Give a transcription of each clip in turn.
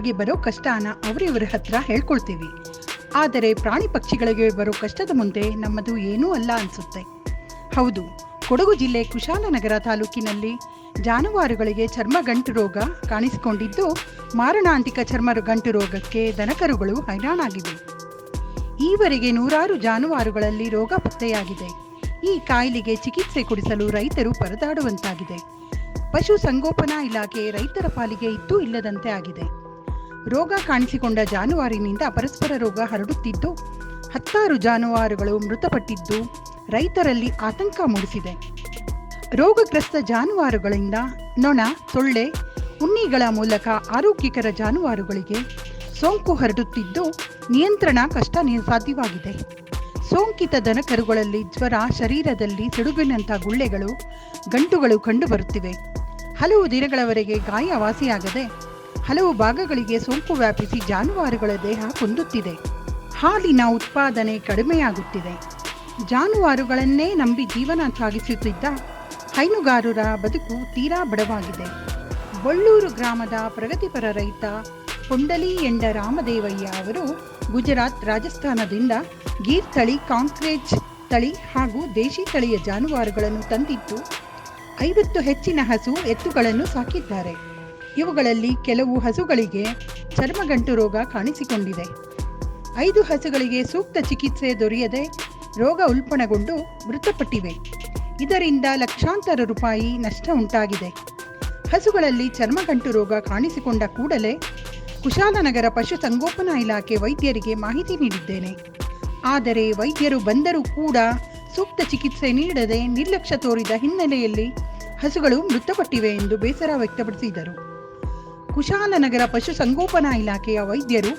ನಮಗೆ ಬರೋ ಕಷ್ಟನ ಅವರಿವರ ಹತ್ರ ಹೇಳ್ಕೊಳ್ತೀವಿ. ಆದರೆ ಪ್ರಾಣಿ ಪಕ್ಷಿಗಳಿಗೆ ಬರೋ ಕಷ್ಟದ ಮುಂದೆ ನಮ್ಮದು ಏನೂ ಅಲ್ಲ ಅನಿಸುತ್ತೆ. ಹೌದು, ಕೊಡಗು ಜಿಲ್ಲೆ ಕುಶಾಲನಗರ ತಾಲೂಕಿನಲ್ಲಿ ಜಾನುವಾರುಗಳಿಗೆ ಚರ್ಮಗಂಟು ರೋಗ ಕಾಣಿಸಿಕೊಂಡಿದ್ದು, ಮಾರಣಾಂತಿಕ ಚರ್ಮಗಂಟು ರೋಗಕ್ಕೆ ದನಕರುಗಳು ಹೈರಾಣಾಗಿವೆ. ಈವರೆಗೆ ನೂರಾರು ಜಾನುವಾರುಗಳಲ್ಲಿ ರೋಗ ಪತ್ತೆಯಾಗಿದೆ. ಈ ಕಾಯಿಲೆಗೆ ಚಿಕಿತ್ಸೆ ಕೊಡಿಸಲು ರೈತರು ಪರದಾಡುವಂತಾಗಿದೆ. ಪಶು ಸಂಗೋಪನಾ ಇಲಾಖೆ ರೈತರ ಪಾಲಿಗೆ ಇದ್ದೂ ಇಲ್ಲದಂತೆ ಆಗಿದೆ. ರೋಗ ಕಾಣಿಸಿಕೊಂಡ ಜಾನುವಾರಿನಿಂದ ಪರಸ್ಪರ ರೋಗ ಹರಡುತ್ತಿದ್ದು, 10 ಜಾನುವಾರುಗಳು ಮೃತಪಟ್ಟಿದ್ದು ರೈತರಲ್ಲಿ ಆತಂಕ ಮೂಡಿಸಿದೆ. ರೋಗಗ್ರಸ್ತ ಜಾನುವಾರುಗಳಿಂದ ನೊಣ, ಸೊಳ್ಳೆ, ಉಣ್ಣಿಗಳ ಮೂಲಕ ಆರೋಗ್ಯಕರ ಜಾನುವಾರುಗಳಿಗೆ ಸೋಂಕು ಹರಡುತ್ತಿದ್ದು ನಿಯಂತ್ರಣ ಕಷ್ಟ ಸಾಧ್ಯವಾಗಿದೆ. ಸೋಂಕಿತ ದನಕರುಗಳಲ್ಲಿ ಜ್ವರ, ಶರೀರದಲ್ಲಿ ಸಿಡುಬಿನಂಥ ಗುಳ್ಳೆಗಳು, ಗಂಟುಗಳು ಕಂಡುಬರುತ್ತಿವೆ. ಹಲವು ದಿನಗಳವರೆಗೆ ಗಾಯ ವಾಸಿಯಾಗದೆ ಹಲವು ಭಾಗಗಳಿಗೆ ಸೋಂಕು ವ್ಯಾಪಿಸಿ ಜಾನುವಾರುಗಳ ದೇಹ ಕುಂದುತ್ತಿದೆ. ಹಾಲಿನ ಉತ್ಪಾದನೆ ಕಡಿಮೆಯಾಗುತ್ತಿದೆ. ಜಾನುವಾರುಗಳನ್ನೇ ನಂಬಿ ಜೀವನ ಸಾಗಿಸುತ್ತಿದ್ದ ಹೈನುಗಾರರ ಬದುಕು ತೀರಾ ಬಡವಾಗಿದೆ. ಬೊಳ್ಳೂರು ಗ್ರಾಮದ ಪ್ರಗತಿಪರ ರೈತ ಪೊಂಡಲಿ ಎಂಡ ರಾಮದೇವಯ್ಯ ಅವರು ಗುಜರಾತ್, ರಾಜಸ್ಥಾನದಿಂದ ಗೀರ್ ತಳಿ, ಕಾಂಕ್ರೇಜ್ ತಳಿ ಹಾಗೂ ದೇಶಿ ತಳಿಯ ಜಾನುವಾರುಗಳನ್ನು ತಂದಿದ್ದು 50 ಹೆಚ್ಚಿನ ಹಸು, ಎತ್ತುಗಳನ್ನು ಸಾಕಿದ್ದಾರೆ. ಇವುಗಳಲ್ಲಿ ಕೆಲವು ಹಸುಗಳಿಗೆ ಚರ್ಮಗಂಟು ರೋಗ ಕಾಣಿಸಿಕೊಂಡಿದೆ. 5 ಹಸುಗಳಿಗೆ ಸೂಕ್ತ ಚಿಕಿತ್ಸೆ ದೊರೆಯದೆ ರೋಗ ಉಲ್ಬಣಗೊಂಡು ಮೃತಪಟ್ಟಿವೆ. ಇದರಿಂದ ಲಕ್ಷಾಂತರ ರೂಪಾಯಿ ನಷ್ಟ ಉಂಟಾಗಿದೆ. ಹಸುಗಳಲ್ಲಿ ಚರ್ಮಗಂಟು ರೋಗ ಕಾಣಿಸಿಕೊಂಡ ಕೂಡಲೇ ಕುಶಾಲನಗರ ಪಶು ಸಂಗೋಪನಾ ಇಲಾಖೆ ವೈದ್ಯರಿಗೆ ಮಾಹಿತಿ ನೀಡಿದ್ದೇನೆ. ಆದರೆ ವೈದ್ಯರು ಬಂದರೂ ಕೂಡ ಸೂಕ್ತ ಚಿಕಿತ್ಸೆ ನೀಡದೆ ನಿರ್ಲಕ್ಷ್ಯ ತೋರಿದ ಹಿನ್ನೆಲೆಯಲ್ಲಿ ಹಸುಗಳು ಮೃತಪಟ್ಟಿವೆ ಎಂದು ಬೇಸರ ವ್ಯಕ್ತಪಡಿಸಿದರು. ಕುಶಾಲನಗರ ಪಶು ಸಂಗೋಪನಾ ಇಲಾಖೆಯ ವೈದ್ಯರು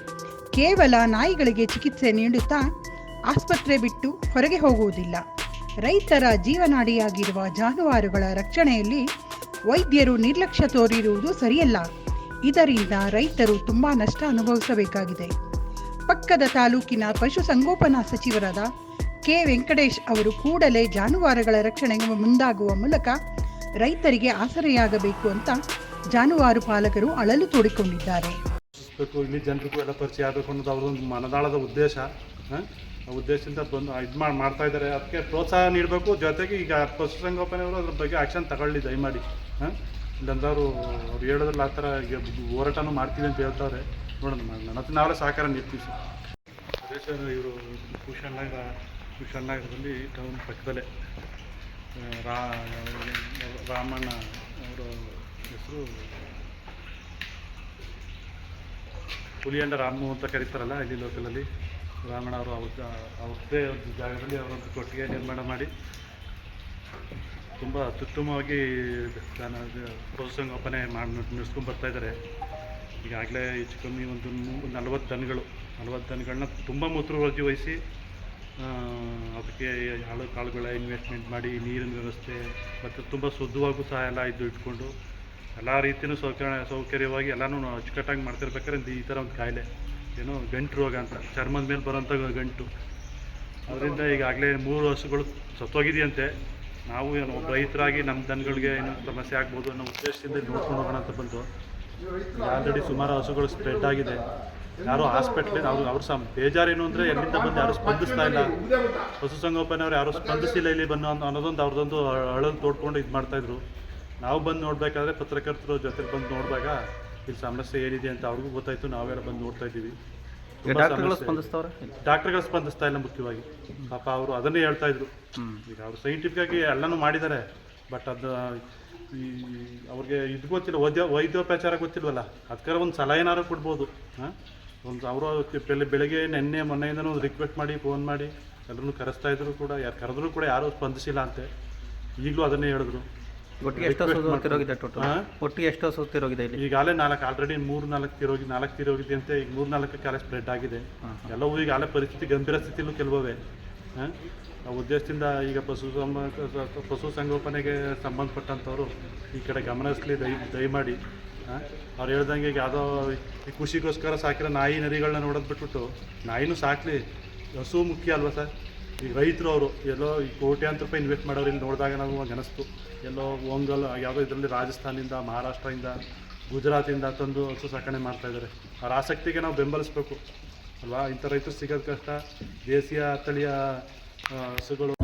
ಕೇವಲ ನಾಯಿಗಳಿಗೆ ಚಿಕಿತ್ಸೆ ನೀಡುತ್ತಾ ಆಸ್ಪತ್ರೆ ಬಿಟ್ಟು ಹೊರಗೆ ಹೋಗುವುದಿಲ್ಲ. ರೈತರ ಜೀವನಾಡಿಯಾಗಿರುವ ಜಾನುವಾರುಗಳ ರಕ್ಷಣೆಯಲ್ಲಿ ವೈದ್ಯರು ನಿರ್ಲಕ್ಷ್ಯ ತೋರಿರುವುದು ಸರಿಯಲ್ಲ. ಇದರಿಂದ ರೈತರು ತುಂಬಾ ನಷ್ಟ ಅನುಭವಿಸಬೇಕಾಗಿದೆ. ಪಕ್ಕದ ತಾಲೂಕಿನ ಪಶು ಸಂಗೋಪನಾ ಸಚಿವರಾದ ಕೆ. ವೆಂಕಟೇಶ್ ಅವರು ಕೂಡಲೇ ಜಾನುವಾರುಗಳ ರಕ್ಷಣೆಗೆ ಮುಂದಾಗುವ ಮೂಲಕ ರೈತರಿಗೆ ಆಸರೆಯಾಗಬೇಕು ಅಂತ ಜಾನುವಾರು ಪಾಲಕರು ಅಳಲು ತೋಡಿಕೊಂಡಿದ್ದಾರೆ. ಇಲ್ಲಿ ಜನರಿಗೂ ಎಲ್ಲ ಪರಿಚಯ ಆಗಬೇಕು ಅನ್ನೋದು ಅವರೊಂದು ಮನದಾಳದ ಉದ್ದೇಶ. ಉದ್ದೇಶದಿಂದ ಬಂದು ಇದು ಮಾಡ್ತಾ ಇದ್ದಾರೆ. ಅದಕ್ಕೆ ಪ್ರೋತ್ಸಾಹ ನೀಡಬೇಕು. ಜೊತೆಗೆ ಈಗ ಪಶುಸಂಗೋಪನೆಯವರು ಅದ್ರ ಬಗ್ಗೆ ಆ್ಯಕ್ಷನ್ ತಗೊಳ್ಳಿ ದಯಮಾಡಿ. ಇಲ್ಲಂದ್ರೆ ಅವ್ರು ಹೇಳೋದ್ರಲ್ಲಿ ಆ ಥರ ಈಗ ಹೋರಾಟನೂ ಮಾಡ್ತೀವಿ ಅಂತ ಹೇಳ್ತಾರೆ. ನೋಡೋಣ, ನನ್ನ ನಾವೇ ಸಹಕಾರ ನೀಡ್ತೀವಿ ಸರ್. ಅದೇ ಸರ್, ಇವರು ಕುಶಾಲನಗರದಲ್ಲಿ ಟೌನ್ ಪಕ್ಕದಲ್ಲೇ ರಾಮಣ್ಣ ಅವರ ಹೆಸರು ಹುಲಿಯಂಡ ರಾಮು ಅಂತ ಕರೀತಾರಲ್ಲ ಇಲ್ಲಿ ಲೋಕಲಲ್ಲಿ. ರಾಮಣ್ಣ ಅವರು ಅವ್ರದ್ದೇ ಒಂದು ಜಾಗದಲ್ಲಿ ಅವರೊಂದು ಕೊಟ್ಟಿಗೆ ನಿರ್ಮಾಣ ಮಾಡಿ ತುಂಬ ಅತ್ಯುತ್ತಮವಾಗಿ ಪಶುಸಂಗೋಪನೆ ನಡೆಸ್ಕೊಂಡು ಬರ್ತಾಯಿದ್ದಾರೆ. ಈಗಾಗಲೇ ಹೆಚ್ಚು ಕಮ್ಮಿ ಒಂದು 40 ದನಗಳನ್ನ ತುಂಬ ಮುತುವರ್ಜಿ ವಹಿಸಿ ಅದಕ್ಕೆ ಕಾಳುಗಳ ಇನ್ವೆಸ್ಟ್ಮೆಂಟ್ ಮಾಡಿ, ನೀರಿನ ವ್ಯವಸ್ಥೆ ಮತ್ತು ತುಂಬ ಶುದ್ಧವಾಗೂ ಸಹ ಎಲ್ಲ ಇಟ್ಕೊಂಡು ಎಲ್ಲ ರೀತಿಯೂ ಸೌಕರ್ಯವಾಗಿ ಎಲ್ಲನೂ ಅಚ್ಚುಕಟ್ಟಾಗಿ ಮಾಡ್ತಿರ್ಬೇಕಾದ್ರೆ ಈ ಥರ ಒಂದು ಕಾಯಿಲೆ, ಏನೋ ಗಂಟು ರೋಗ ಅಂತ, ಚರ್ಮದ ಮೇಲೆ ಬರೋಂಥ ಗಂಟು. ಅದರಿಂದ ಈಗಾಗಲೇ 3 ಹಸುಗಳು ಸತ್ತೋಗಿದೆಯಂತೆ. ನಾವು ಏನು ರೈತರಾಗಿ ನಮ್ಮ ದನಗಳಿಗೆ ಏನೋ ಸಮಸ್ಯೆ ಆಗ್ಬೋದು ಅನ್ನೋ ಉದ್ದೇಶದಿಂದ ನೋಡ್ಕೊಂಡು ಹೋಗೋಣ ಅಂತ ಬಂದು ಆಲ್ರೆಡಿ ಸುಮಾರು ಹಸುಗಳು ಸ್ಪ್ರೆಡ್ ಆಗಿದೆ. ಯಾರು ಹಾಸ್ಪಿಟ್ಲಿಂದ ಅವ್ರು ಸಹ ಬೇಜಾರೇನು ಅಂದರೆ ಎಲ್ಲಿಂದ ಬಂದು ಯಾರೂ ಸ್ಪಂದಿಸ್ತಾ ಇಲ್ಲ. ಪಶುಸಂಗೋಪನೆಯವ್ರು ಯಾರೂ ಸ್ಪಂದಿಸಿಲ್ಲ ಇಲ್ಲಿ ಬಂದು ಅನ್ನೋದೊಂದು ಅವ್ರದ್ದೊಂದು ಅಳಲು ತೋಡ್ಕೊಂಡು ಇದು ಮಾಡ್ತಾಯಿದ್ರು. ನಾವು ಬಂದು ನೋಡಬೇಕಾದ್ರೆ ಪತ್ರಕರ್ತರು ಜೊತೆಗೆ ಬಂದು ನೋಡಿದಾಗ ಇಲ್ಲಿ ಸಮಸ್ಯೆ ಏನಿದೆ ಅಂತ ಅವ್ರಿಗೂ ಗೊತ್ತಾಯಿತು. ನಾವೆಲ್ಲ ಬಂದು ನೋಡ್ತಾ ಇದ್ದೀವಿ. ಡಾಕ್ಟರ್ಗಳು ಸ್ಪಂದಿಸ್ತಾ ಇಲ್ಲ ಮುಖ್ಯವಾಗಿ. ಪಾಪ ಅವರು ಅದನ್ನೇ ಹೇಳ್ತಾ ಇದ್ರು. ಈಗ ಅವರು ಸೈಂಟಿಫಿಕ್ಕಾಗಿ ಎಲ್ಲನೂ ಮಾಡಿದ್ದಾರೆ, ಬಟ್ ಅದು ಅವ್ರಿಗೆ ಇದು ಗೊತ್ತಿಲ್ಲ, ವೈದ್ಯೋಪಚಾರ ಗೊತ್ತಿಲ್ವಲ್ಲ. ಅದಕ್ಕಾರ ಒಂದು ಸಲಹೆ ಏನಾರು ಕೊಡ್ಬೋದು. ಒಂದು ಅವರು ಬೆಳಗ್ಗೆ ಮೊನ್ನೆಯಿಂದನೂ ರಿಕ್ವೆಸ್ಟ್ ಮಾಡಿ, ಫೋನ್ ಮಾಡಿ ಎಲ್ಲರೂ ಕರೆಸ್ತಾ ಇದ್ರು ಕೂಡ, ಯಾರು ಕರೆದ್ರೂ ಕೂಡ ಯಾರೂ ಸ್ಪಂದಿಸಿಲ್ಲ ಅಂತೆ. ಈಗಲೂ ಅದನ್ನೇ ಹೇಳಿದ್ರು. ಒಟ್ಟಿಗೆ ಎಷ್ಟು ಸುತ್ತಿರೋಗಿದೆ ಇಲ್ಲಿ? ಈಗಾಗಲೇ 4 ಆಲ್ರೆಡಿ 4 ತೀರೋಗಿದೆ ಅಂತೆ. ಈಗ 3-4 ಕಾಲ ಸ್ಪ್ರೆಡ್ ಆಗಿದೆ. ಎಲ್ಲವೂ ಈಗಾಗಲೇ ಪರಿಸ್ಥಿತಿ ಗಂಭೀರ ಸ್ಥಿತಿಲೂ ಕೆಲವೇ. ಆ ಉದ್ದೇಶದಿಂದ ಈಗ ಪಶು ಸಂಗೋಪನೆಗೆ ಸಂಬಂಧಪಟ್ಟಂಥವ್ರು ಈ ಕಡೆ ಗಮನಿಸಲಿ ದಯಮಾಡಿ. ಅವ್ರು ಹೇಳ್ದಂಗೆ ಈಗ ಯಾವುದೋ ಈ ಖುಷಿಗೋಸ್ಕರ ಸಾಕಿರೋ ನಾಯಿ ನರಿಗಳನ್ನ ನೋಡೋದು ಬಿಟ್ಬಿಟ್ಟು ನಾಯಿನೂ ಸಾಕಲಿ, ಹಸು ಮುಖ್ಯ ಅಲ್ವಾ ಸರ್? ಈಗ ರೈತರು ಅವರು ಎಲ್ಲೋ ಈ ಕೋಟ್ಯಾಂತರ ರೂಪಾಯಿ ಇನ್ವೆಸ್ಟ್ ಮಾಡೋರು ಇಲ್ಲಿ ನೋಡಿದಾಗ ನಾವು ಅನಿಸ್ತು. ಎಲ್ಲೋ ಒಂಗಲ್ ಯಾವುದೋ ಇದರಲ್ಲಿ ರಾಜಸ್ಥಾನದಿಂದ, ಮಹಾರಾಷ್ಟ್ರದಿಂದ ಗುಜರಾತಿಂದ ತಂದು ಹಸು ಸಾಕಣೆ ಮಾಡ್ತಾಯಿದ್ದಾರೆ. ಅವ್ರ ಆಸಕ್ತಿಗೆ ನಾವು ಬೆಂಬಲಿಸ್ಬೇಕು ಅಲ್ವಾ. ಇಂಥ ರೈತರು ಸಿಗೋದು ಕಷ್ಟ. ದೇಶೀಯ ತಳಿಯ ಹಸುಗಳು